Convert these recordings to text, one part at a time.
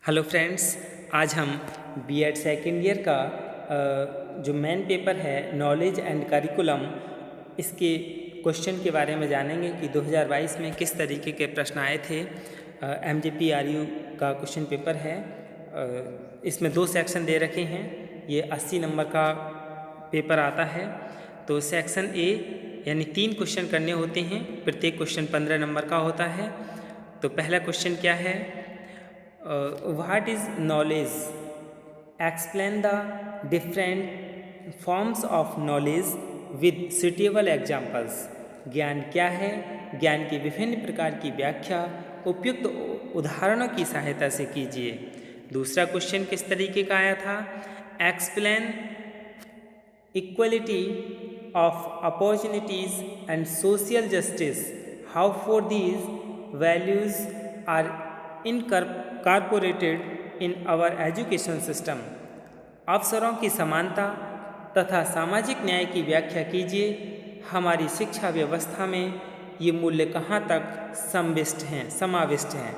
Hello friends, आज हम BEd second year का जो मेन पेपर है नॉलेज एंड करिकुलम, इसके क्वेश्चन के बारे में जानेंगे कि 2022 में किस तरीके के प्रश्न आए थे। MJPRU का क्वेश्चन पेपर है। इसमें 2 सेक्शन दे रखे हैं। ये 80 नंबर का पेपर आता है। तो सेक्शन ए यानी 3 क्वेश्चन करने होते हैं, प्रत्येक क्वेश्चन 15 नंबर का होता है। तो पहला क्वेश्चन क्या है? What is knowledge? Explain the different forms of knowledge with suitable examples. ज्ञान क्या है? ज्ञान की विभिन्न प्रकार की व्याख्या उपयुक्त उदाहरणों की सहायता से कीजिए। दूसरा क्वेश्चन किस तरीके का आया था? Explain equality of opportunities and social justice. How for these values are incorporated in our education system. अवसरों की समानता तथा सामाजिक न्याय की व्याख्या कीजिए। हमारी शिक्षा व्यवस्था में ये मूल्य कहाँ तक समाविष्ट हैं।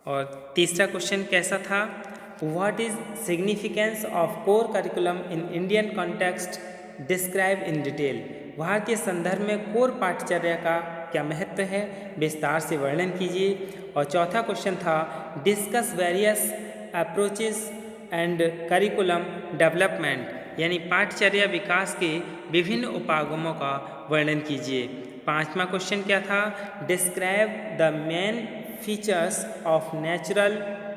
और तीसरा क्वेश्चन कैसा था? What is significance of core curriculum in Indian context, describe in detail. भारतीय संदर्भ में कोर पाठ्यचर्या का क्या महत्व है, विस्तार से वर्णन कीजिए। और चौथा क्वेश्चन था discuss various approaches and curriculum development, यानी पाठ्यचर्या विकास के विभिन्न उपागमों का वर्णन कीजिए। पांचवा क्वेश्चन क्या था? Describe the main features of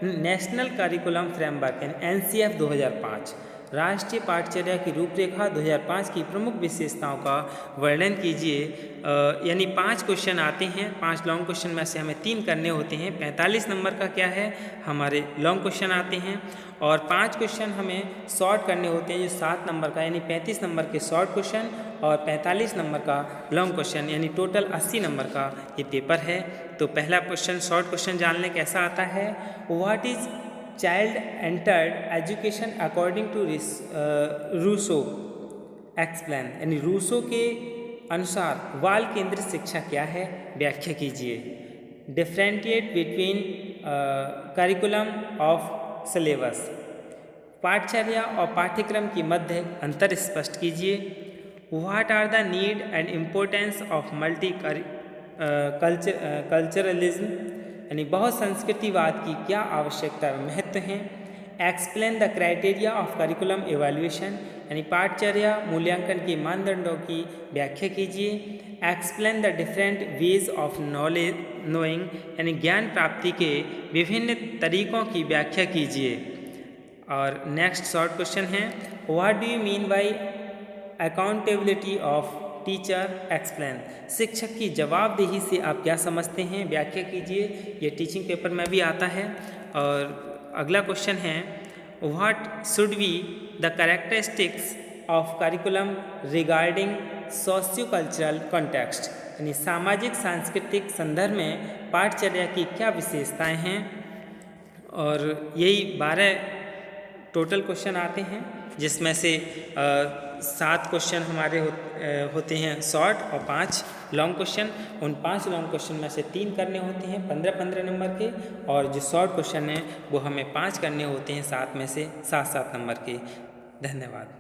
national curriculum framework in NCF 2005। राष्ट्रीय पाठ्यचर्या की रूपरेखा 2005 की प्रमुख विशेषताओं का वर्णन कीजिए। यानी 5 क्वेश्चन आते हैं। 5 लॉन्ग क्वेश्चन में से हमें 3 करने होते हैं। 45 नंबर का क्या है? हमारे लॉन्ग क्वेश्चन आते हैं। और 5 क्वेश्चन हमें शॉर्ट करने होते हैं, जो 7 नंबर का यानी 35 नंबर के शॉर्ट क्वेश्चन और 45 नंबर का लॉन्ग क्वेश्चन, यानी टोटल 80 नंबर का ये पेपर है। तो पहला क्वेश्चन शॉर्ट क्वेश्चन जान लें कैसा आता है। What is child centred education according to Rousseau, explain. यानी रूसो के अनुसार बाल केंद्रित शिक्षा क्या है, व्याख्या कीजिए। Differentiate between curriculum of syllabus, पाठ्यचर्या और पाठ्यक्रम के मध्य अंतर स्पष्ट कीजिए। What are the need and importance of multiculturalism, यानी बहुत संस्कृतिवाद की क्या आवश्यकता और महत्व है। Explain the criteria of curriculum evaluation, यानी पाठ्यचर्या मूल्यांकन के मानदंडों की व्याख्या कीजिए। Explain the different ways of knowing, यानी ज्ञान प्राप्ति के विभिन्न तरीकों की व्याख्या कीजिए। और नेक्स्ट शॉर्ट क्वेश्चन है what do you mean by accountability of teacher, explain. शिक्षक की जवाबदेही से आप क्या समझते हैं, व्याख्या कीजिए। ये टीचिंग पेपर में भी आता है। और अगला क्वेश्चन है what should be the characteristics of curriculum regarding socio cultural context, यानी सामाजिक सांस्कृतिक संदर्भ में पाठ्यचर्या की क्या विशेषताएं हैं। और यही 12 टोटल क्वेश्चन आते हैं, जिसमें से 7 क्वेश्चन हमारे होते हैं शॉर्ट और 5 लॉन्ग क्वेश्चन। उन 5 लॉन्ग क्वेश्चन में से 3 करने होते हैं 15-15 नंबर के, और जो शॉर्ट क्वेश्चन हैं वो हमें 5 करने होते हैं 7 में से 7-7 नंबर के। धन्यवाद।